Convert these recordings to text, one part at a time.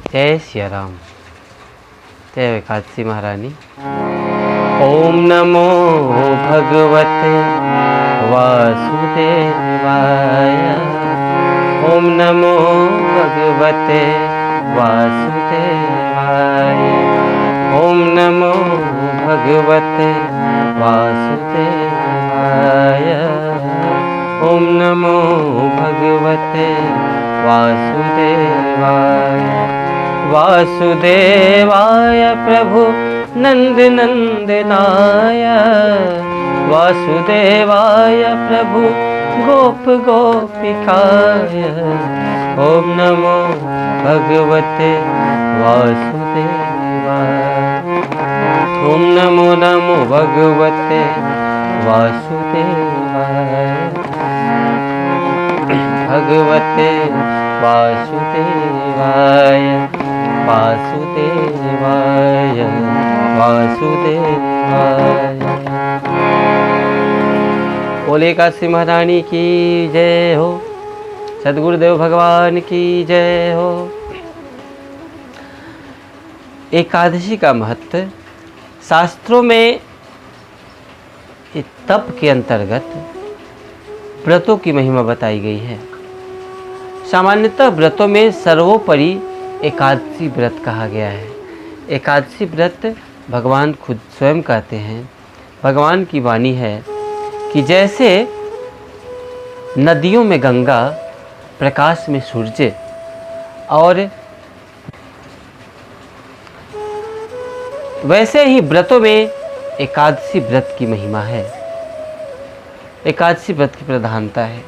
जय सिया राम। जय एकादशी महारानी। ओम नमो भगवते वासुदेवाय। ओम नमो भगवते वासुदेवाय। ओम नमो भगवते वासुदेवाय। ओम नमो भगवते वासुदेवाय। वासुदेवाय प्रभु नंदनंदनाय। वासुदेवाय प्रभु गोप गोपिकाय। ओम नमो भगवते वासुदेवाय। ओम नमो नमो भगवते वासुदेवाय। भगवते वासुदेवाय। वासुदेवाय वासुदेवाय। बोले काशी महारानी की जय हो। सद्गुरुदेव भगवान की जय हो। एकादशी का महत्व शास्त्रों में तप के अंतर्गत व्रतों की महिमा बताई गई है। सामान्यतः व्रतों में सर्वोपरि एकादशी व्रत कहा गया है। एकादशी व्रत भगवान खुद स्वयं कहते हैं। भगवान की वाणी है कि जैसे नदियों में गंगा, प्रकाश में सूर्य और वैसे ही व्रतों में एकादशी व्रत की महिमा है। एकादशी व्रत की प्रधानता है।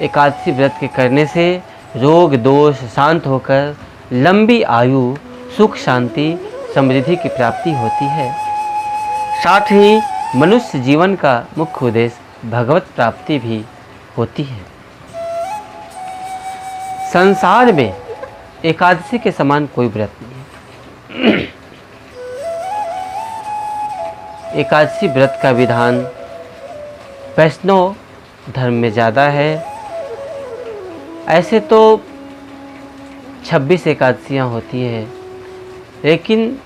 एकादशी व्रत के करने से रोग दोष शांत होकर लंबी आयु, सुख, शांति, समृद्धि की प्राप्ति होती है। साथ ही मनुष्य जीवन का मुख्य उद्देश्य भगवत प्राप्ति भी होती है। संसार में एकादशी के समान कोई व्रत नहीं है। एकादशी व्रत का विधान वैष्णव धर्म में ज़्यादा है। ऐसे तो 26 एकादशियाँ होती है, लेकिन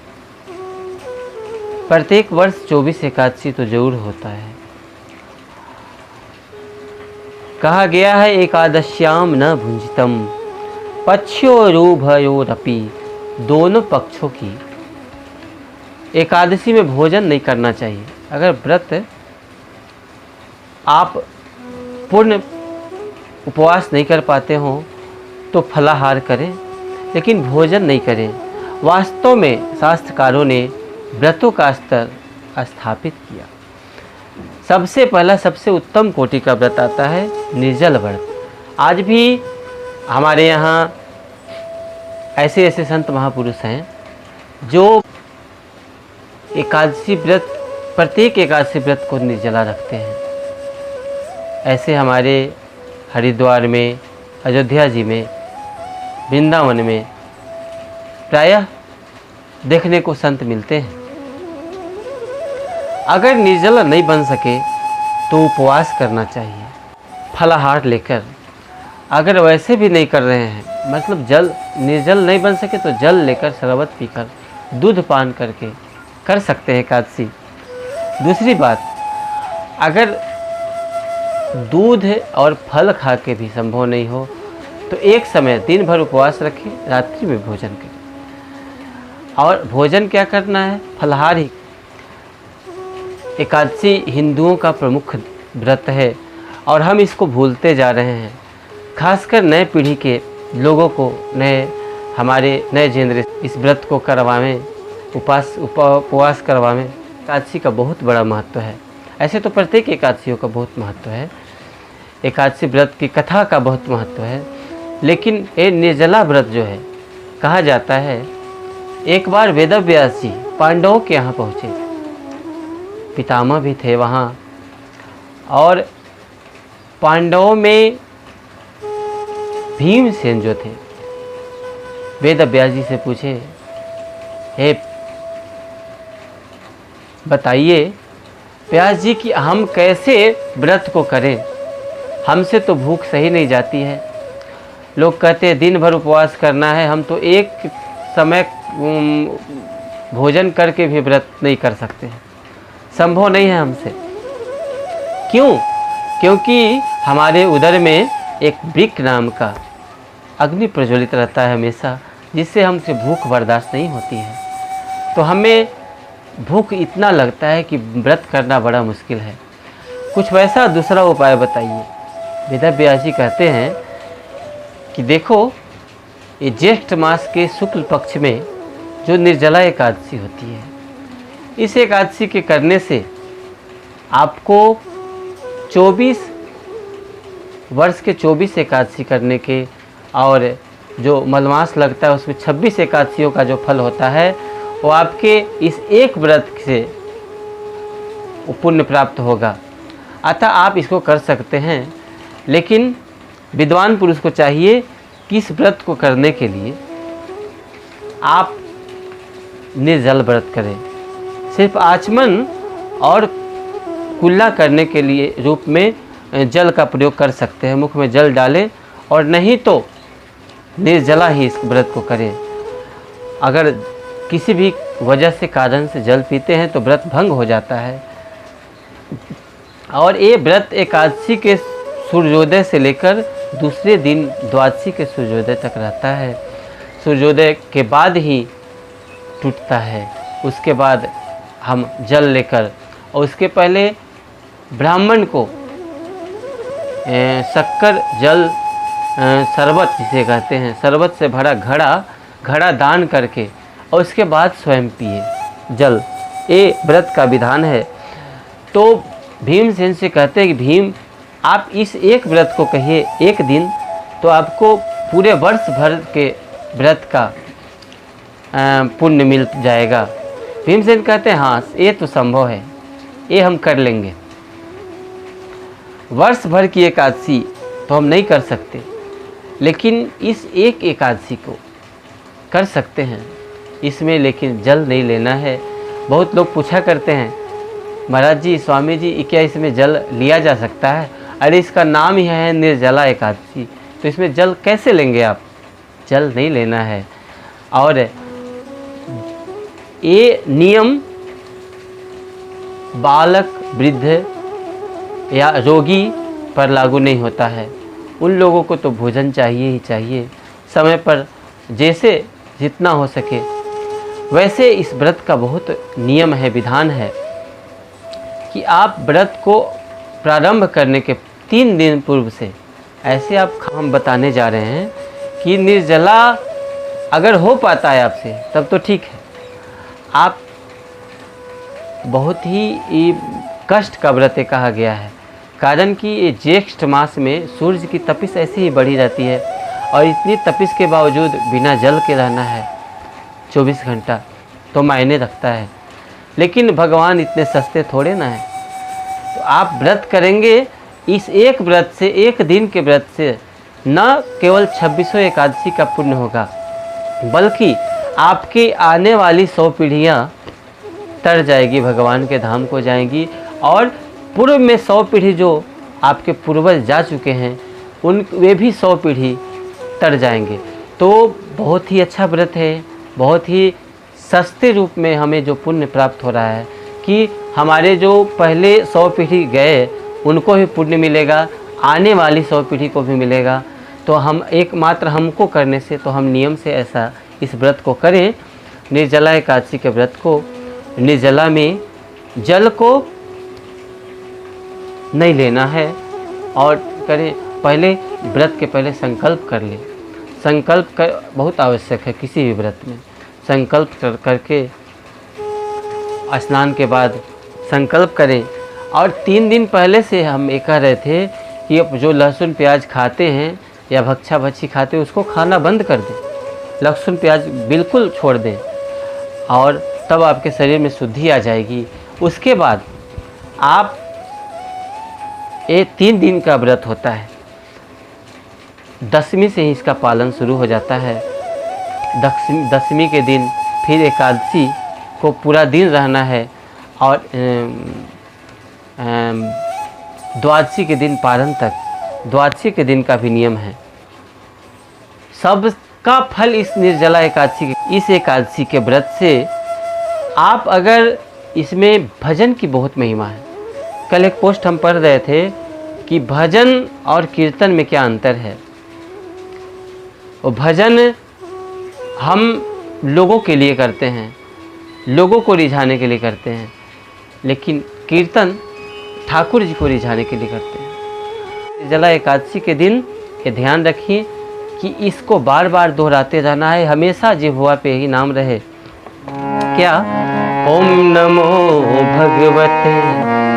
प्रत्येक वर्ष 24 एकादशी तो जरूर होता है। कहा गया है एकादश्याम न भुंजितम पक्षयोरुभयोरपि। दोनों पक्षों की एकादशी में भोजन नहीं करना चाहिए। अगर व्रत आप पूर्ण उपवास नहीं कर पाते हो तो फलाहार करें, लेकिन भोजन नहीं करें। वास्तव में शास्त्रकारों ने व्रतों का स्तर स्थापित किया। सबसे पहला, सबसे उत्तम कोटि का व्रत आता है निर्जल व्रत। आज भी हमारे यहाँ ऐसे ऐसे संत महापुरुष हैं जो एकादशी व्रत, प्रत्येक एकादशी व्रत को निर्जला रखते हैं। ऐसे हमारे हरिद्वार में, अयोध्या जी में, वृंदावन में प्रायः देखने को संत मिलते हैं। अगर निर्जला नहीं बन सके तो उपवास करना चाहिए फलाहार लेकर। अगर वैसे भी नहीं कर रहे हैं, मतलब जल निर्जल नहीं बन सके तो जल लेकर, शरबत पीकर, दूध पान करके कर सकते हैं एकादशी। दूसरी बात, अगर दूध और फल खा के भी संभव नहीं हो तो एक समय दिन भर उपवास रखें, रात्रि में भोजन करें। और भोजन क्या करना है? फलाहार ही। एकादशी हिंदुओं का प्रमुख व्रत है और हम इसको भूलते जा रहे हैं। खासकर नए पीढ़ी के लोगों को, हमारे नए जनरेशन इस व्रत को करवाएं, उपवास करवाएं। एकादशी का बहुत बड़ा महत्व है। ऐसे तो प्रत्येक एकादशियों का बहुत महत्व है। एकादशी व्रत की कथा का बहुत महत्व है, लेकिन ये निर्जला व्रत जो है, कहा जाता है एक बार वेदव्यास जी पांडवों के यहाँ पहुँचे। पितामह भी थे वहाँ, और पांडवों में भीमसेन जो थे, वेदव्यास जी से पूछे, हे बताइए व्यास जी कि हम कैसे व्रत को करें, हमसे तो भूख सही नहीं जाती है। लोग कहते हैं दिन भर उपवास करना है, हम तो एक समय भोजन करके भी व्रत नहीं कर सकते हैं, संभव नहीं है हमसे। क्यों? क्योंकि हमारे उदर में एक वृक्क नाम का अग्नि प्रज्वलित रहता है हमेशा, जिससे हमसे भूख बर्दाश्त नहीं होती है। तो हमें भूख इतना लगता है कि व्रत करना बड़ा मुश्किल है। कुछ वैसा दूसरा उपाय बताइए। वेद व्यास जी कहते हैं कि देखो, ये ज्येष्ठ मास के शुक्ल पक्ष में जो निर्जला एकादशी होती है, इस एकादशी के करने से आपको 24 वर्ष के 24 एकादशी करने के, और जो मलमास लगता है उसमें 26 एकादशियों का जो फल होता है, वो आपके इस एक व्रत से पुण्य प्राप्त होगा। अतः आप इसको कर सकते हैं, लेकिन विद्वान पुरुष को चाहिए कि इस व्रत को करने के लिए आप निर्जल व्रत करें। सिर्फ आचमन और कुल्ला करने के लिए रूप में जल का प्रयोग कर सकते हैं, मुख में जल डालें, और नहीं तो निर्जला ही इस व्रत को करें। अगर किसी भी वजह से कारण से जल पीते हैं तो व्रत भंग हो जाता है। और ये व्रत एकादशी के सूर्योदय से लेकर दूसरे दिन द्वादशी के सूर्योदय तक रहता है। सूर्योदय के बाद ही टूटता है। उसके बाद हम जल लेकर, और उसके पहले ब्राह्मण को शक्कर जल शरबत जिसे कहते हैं, शरबत से भरा घड़ा दान करके, और उसके बाद स्वयं पिए जल। ये व्रत का विधान है। तो भीमसेन से कहते हैं कि भीम, आप इस एक व्रत को कहिए एक दिन, तो आपको पूरे वर्ष भर के व्रत का पुण्य मिल जाएगा। भीमसेन कहते हैं हाँ, ये तो संभव है, ये हम कर लेंगे। वर्ष भर की एकादशी तो हम नहीं कर सकते, लेकिन इस एक एकादशी को कर सकते हैं। इसमें लेकिन जल नहीं लेना है। बहुत लोग पूछा करते हैं, महाराज जी, स्वामी जी, क्या इसमें जल लिया जा सकता है? अरे इसका नाम ही है निर्जला एकादशी, तो इसमें जल कैसे लेंगे आप? जल नहीं लेना है। और ये नियम बालक, वृद्ध या रोगी पर लागू नहीं होता है। उन लोगों को तो भोजन चाहिए ही चाहिए, समय पर जैसे जितना हो सके। वैसे इस व्रत का बहुत नियम है, विधान है कि आप व्रत को प्रारंभ करने के 3 दिन पूर्व से ऐसे हम बताने जा रहे हैं कि निर्जला अगर हो पाता है आपसे तब तो ठीक है। आप बहुत ही कष्ट का व्रत कहा गया है, कारण कि ये ज्येष्ठ मास में सूर्य की तपिश ऐसे ही बढ़ी रहती है, और इतनी तपिश के बावजूद बिना जल के रहना है 24 घंटा, तो मायने रखता है। लेकिन भगवान इतने सस्ते थोड़े ना हैं। तो आप व्रत करेंगे, इस एक व्रत से, एक दिन के व्रत से न केवल 26 एकादशी का पुण्य होगा, बल्कि आपकी आने वाली 100 पीढ़ियाँ तर जाएगी, भगवान के धाम को जाएंगी। और पूर्व में 100 पीढ़ी जो आपके पूर्वज जा चुके हैं, वे भी 100 पीढ़ी तर जाएंगे। तो बहुत ही अच्छा व्रत है, बहुत ही सस्ते रूप में हमें जो पुण्य प्राप्त हो रहा है कि हमारे जो पहले 100 पीढ़ी गए उनको भी पुण्य मिलेगा, आने वाली 100 पीढ़ी को भी मिलेगा। तो हम एकमात्र हमको करने से, तो हम नियम से ऐसा इस व्रत को करें, निर्जला एकादशी के व्रत को। निर्जला में जल को नहीं लेना है, और करें पहले व्रत के पहले संकल्प कर ले। संकल्प कर बहुत आवश्यक है किसी भी व्रत में। संकल्प करके स्नान के बाद संकल्प करें। और 3 दिन पहले से हम ये कह रहे थे कि जो लहसुन प्याज खाते हैं या भक्षा भक्षी खाते हैं उसको खाना बंद कर दें, लहसुन प्याज बिल्कुल छोड़ दें, और तब आपके शरीर में शुद्धि आ जाएगी। उसके बाद आप, ये 3 दिन का व्रत होता है, 10वीं से ही इसका पालन शुरू हो जाता है। 10वीं के दिन फिर एकादशी को पूरा दिन रहना है, और द्वादशी के दिन पारण तक, द्वादशी के दिन का भी नियम है। सबका फल इस निर्जला एकादशी इस एकादशी के व्रत से आप अगर इसमें भजन की बहुत महिमा है। कल एक पोस्ट हम पढ़ रहे थे कि भजन और कीर्तन में क्या अंतर है। और भजन हम लोगों के लिए करते हैं, लोगों को रिझाने के लिए करते हैं, लेकिन कीर्तन ठाकुर जी को रिझाने के लिए करते हैं। निर्जला एकादशी के दिन ये ध्यान रखिए कि इसको बार बार दोहराते रहना है, हमेशा जिह्वा पे ही नाम रहे। क्या? ओम नमो भगवते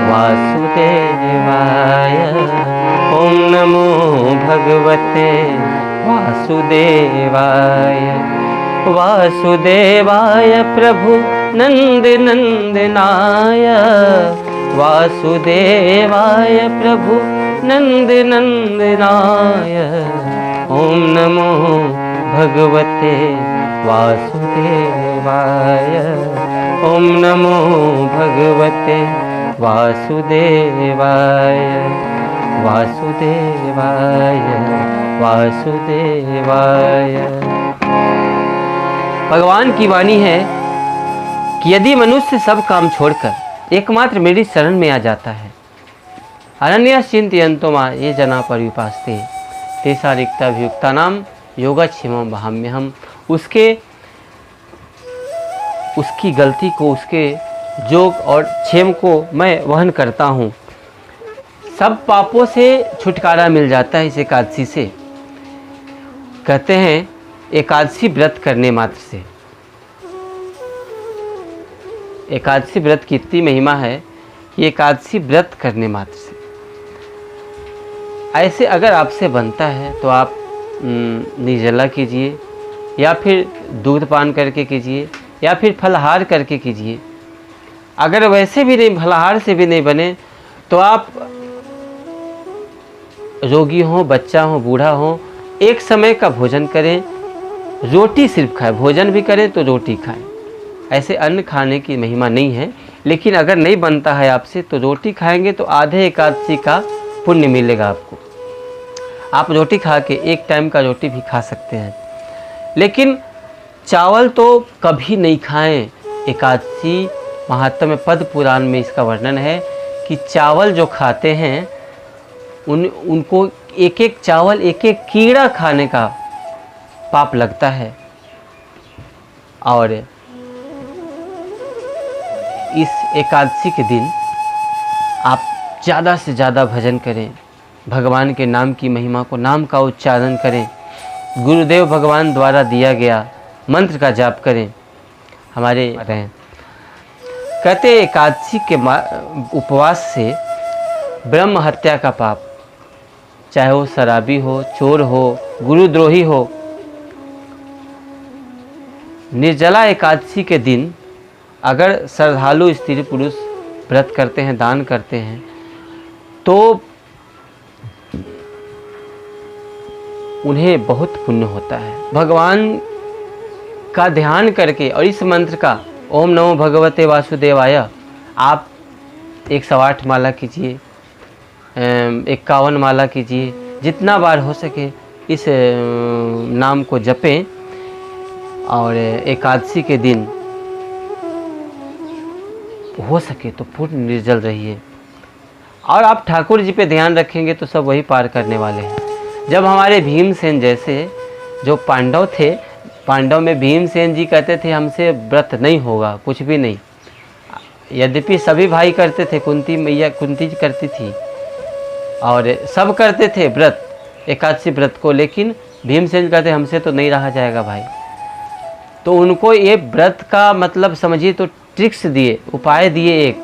वासुदेवाय, ओम नमो भगवते वासुदेवाय, वासुदेवाय प्रभु नंद नंदनाय, वासुदेवाय प्रभु नंद नंदनाय, ओम नमो भगवते वासुदेवाय, ओम नमो भगवते वासुदेवाय, वासुदेवाय वासुदेवाय। भगवान की वाणी है कि यदि मनुष्य सब काम छोड़कर एकमात्र मेरी शरण में आ जाता है, अनन्या चिंतयन्तो मां ये जना पर्युपास्ते तेषां रिक्ताभियुक्तानां योगक्षेमं वहाम्यहम्, उसकी गलती को, उसके जोग और क्षेम को मैं वहन करता हूँ। सब पापों से छुटकारा मिल जाता है इस एकादशी से। कहते हैं एकादशी व्रत करने मात्र से, एकादशी व्रत की इतनी महिमा है कि एकादशी व्रत करने मात्र से। ऐसे अगर आपसे बनता है तो आप निर्जला कीजिए, या फिर दूध पान करके कीजिए, या फिर फलाहार करके कीजिए। अगर वैसे भी नहीं, फलाहार से भी नहीं बने, तो आप रोगी हो, बच्चा हो, बूढ़ा हो, एक समय का भोजन करें, रोटी सिर्फ खाएं। भोजन भी करें तो रोटी खाएं। ऐसे अन्न खाने की महिमा नहीं है, लेकिन अगर नहीं बनता है आपसे तो रोटी खाएंगे तो आधे एकादशी का पुण्य मिलेगा आपको। आप रोटी खा के एक टाइम का रोटी भी खा सकते हैं, लेकिन चावल तो कभी नहीं खाएं। एकादशी महात्म्य पद्म पुराण में इसका वर्णन है कि चावल जो खाते हैं उनको एक एक चावल, एक एक कीड़ा खाने का पाप लगता है। और इस एकादशी के दिन आप ज़्यादा से ज़्यादा भजन करें, भगवान के नाम की महिमा को, नाम का उच्चारण करें, गुरुदेव भगवान द्वारा दिया गया मंत्र का जाप करें। हमारे रहें कहते एकादशी के उपवास से ब्रह्म हत्या का पाप, चाहे वो शराबी हो, चोर हो, गुरुद्रोही हो, निर्जला एकादशी के दिन अगर श्रद्धालु स्त्री पुरुष व्रत करते हैं, दान करते हैं, तो उन्हें बहुत पुण्य होता है। भगवान का ध्यान करके और इस मंत्र का ओम नमो भगवते वासुदेवाय आप 108 माला कीजिए, 51 माला कीजिए, जितना बार हो सके इस नाम को जपें। और एकादशी के दिन हो सके तो पूर्ण निर्जल रहिए। और आप ठाकुर जी पे ध्यान रखेंगे तो सब वही पार करने वाले हैं। जब हमारे भीमसेन जैसे जो पांडव थे, पांडव में भीमसेन जी कहते थे हमसे व्रत नहीं होगा, कुछ भी नहीं। यद्यपि सभी भाई करते थे, कुंती मैया, कुंती जी करती थी और सब करते थे व्रत, एकादशी व्रत को, लेकिन भीमसेन कहते हमसे तो नहीं रहा जाएगा भाई। तो उनको ये व्रत का मतलब समझिए तो ट्रिक्स दिए, उपाय दिए एक,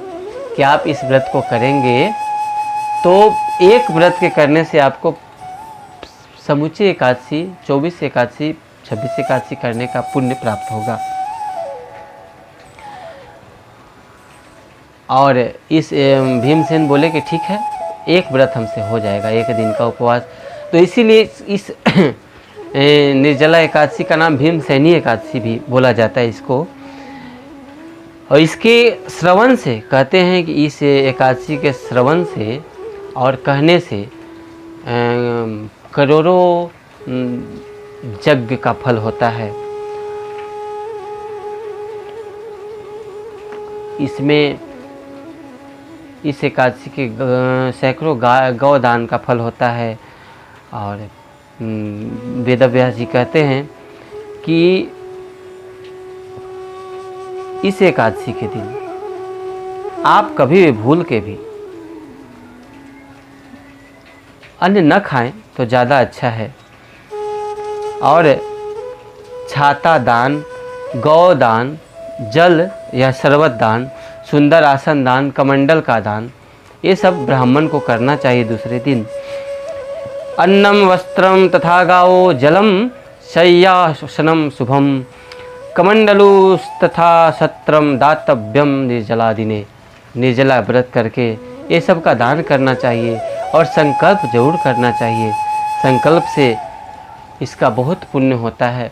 कि आप इस व्रत को करेंगे तो एक व्रत के करने से आपको समूचे एकादशी, 24 एकादशी, 26 एकादशी करने का पुण्य प्राप्त होगा। और इस भीमसेन बोले कि ठीक है, एक व्रत हमसे हो जाएगा, एक दिन का उपवास। तो इसीलिए इस निर्जला एकादशी का नाम भीमसेनी एकादशी भी बोला जाता है इसको। और इसके श्रवण से, कहते हैं कि इस एकादशी के श्रवण से और कहने से करोड़ों यज्ञ का फल होता है। इसमें इस एकादशी के सैकड़ों गौदान का फल होता है। और वेदव्यास जी कहते हैं कि इस एकादशी के दिन आप कभी भी भूल के भी अन्न न खाएं तो ज़्यादा अच्छा है। और छाता दान, गौ दान, जल या शरबत दान, सुंदर आसन दान, कमंडल का दान, ये सब ब्राह्मण को करना चाहिए दूसरे दिन। अन्नम वस्त्रम तथा गावो जलम शय्यासनम शुभम कमंडलू तथा सत्रम दातव्यम निर्जला दिने। निर्जला व्रत करके ये सब का दान करना चाहिए और संकल्प जरूर करना चाहिए। संकल्प से इसका बहुत पुण्य होता है।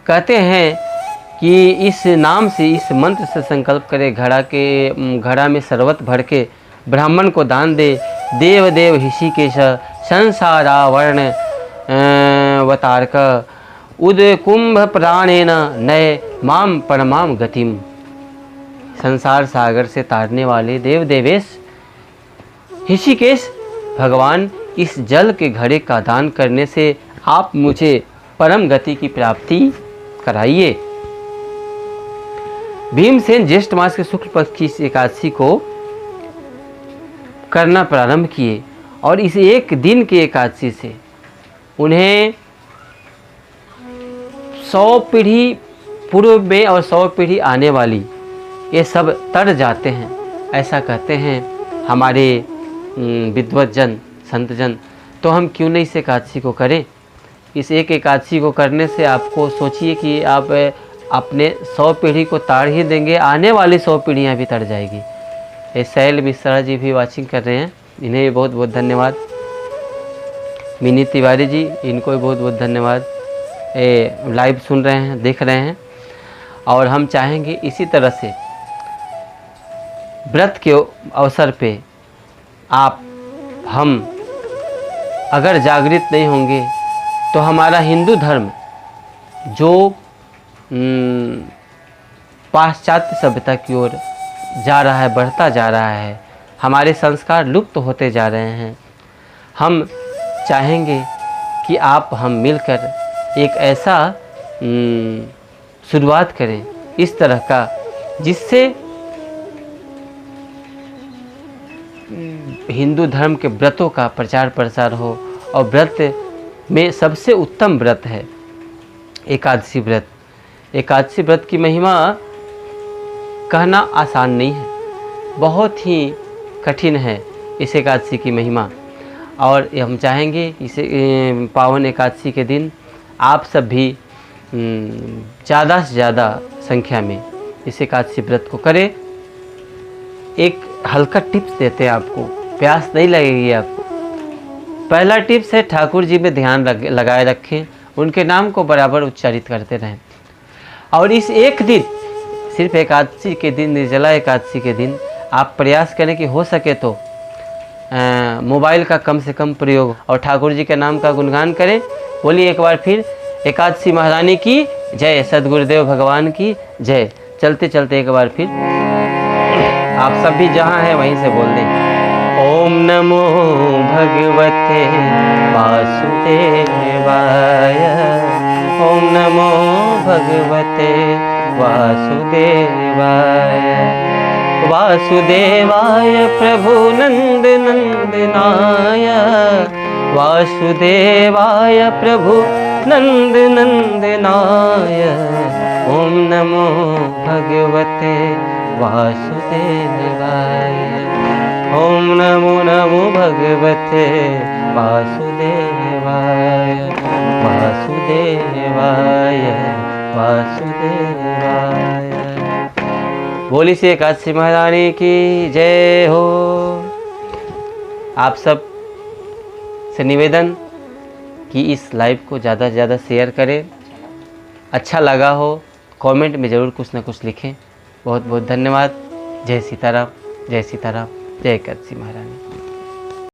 कहते हैं कि इस नाम से, इस मंत्र से संकल्प करे, घड़ा में शरबत भर के ब्राह्मण को दान दे। देव देव ऋषिकेश संसारावर्ण वतारक उद कुंभ प्राणेन नय माम परमाम गतिम। संसार सागर से तारने वाले देव देवेश ऋषिकेश भगवान, इस जल के घड़े का दान करने से आप मुझे परम गति की प्राप्ति कराइए। भीमसेन ज्येष्ठ मास के शुक्ल पक्ष की इस एकादशी को करना प्रारंभ किए और इस एक दिन की एकादशी से उन्हें 100 पीढ़ी पूर्व में और 100 पीढ़ी आने वाली ये सब तर जाते हैं, ऐसा कहते हैं हमारे विद्वत संत जन। तो हम क्यों नहीं इस एकादशी को करें। इस एक एकादशी को करने से आपको सोचिए कि आप अपने 100 पीढ़ी को ताड़ ही देंगे, आने वाली 100 पीढ़ियाँ भी तर जाएगी। ये शैल मिश्रा जी भी वाचिंग कर रहे हैं, इन्हें भी बहुत बहुत धन्यवाद। मिनी तिवारी जी, इनको भी बहुत बहुत धन्यवाद। ये लाइव सुन रहे हैं, देख रहे हैं। और हम चाहेंगे इसी तरह से व्रत के अवसर पे हम अगर जागृत नहीं होंगे तो हमारा हिंदू धर्म जो पाश्चात्य सभ्यता की ओर जा रहा है, बढ़ता जा रहा है, हमारे संस्कार लुप्त होते जा रहे हैं। हम चाहेंगे कि आप हम मिलकर एक ऐसा शुरुआत करें इस तरह का, जिससे हिंदू धर्म के व्रतों का प्रचार प्रसार हो। और व्रत में सबसे उत्तम व्रत है एकादशी व्रत। एकादशी व्रत की महिमा कहना आसान नहीं है, बहुत ही कठिन है इस एकादशी की महिमा। और हम चाहेंगे इसे पावन एकादशी के दिन आप सब भी ज़्यादा से ज़्यादा संख्या में इस एकादशी व्रत को करें। एक हल्का टिप्स देते हैं आपको, प्यास नहीं लगेगी आपको। पहला टिप्स है ठाकुर जी में ध्यान लगाए रखें, उनके नाम को बराबर उच्चारित करते रहें। और इस एक दिन, सिर्फ एकादशी के दिन, निर्जला एकादशी के दिन आप प्रयास करें कि हो सके तो मोबाइल का कम से कम प्रयोग और ठाकुर जी के नाम का गुणगान करें। बोलिए एक बार फिर, एकादशी महारानी की जय, सद्गुरुदेव भगवान की जय। चलते चलते एक बार फिर आप सब भी जहाँ हैं वहीं से बोल दें। ओम नमो भगवते वासुदेवाय, ओम नमो भगवते वासुदेवाय। वासुदेवाय प्रभु नंद नंदनाय, वासुदेवाय प्रभु नंद नंदनाय। ओम नमो भगवते वासुदेवाय, ओम नमो नमो भगवते वासुदेवाय, वासुदेवाय वासुदेवाय। बोली से एकादशी महारानी की जय हो। आप सब से निवेदन कि इस लाइव को ज़्यादा से ज़्यादा शेयर करें। अच्छा लगा हो कमेंट में ज़रूर कुछ ना कुछ लिखें। बहुत बहुत धन्यवाद। जय सीताराम, जय सीताराम, जय एकादशी महारानी।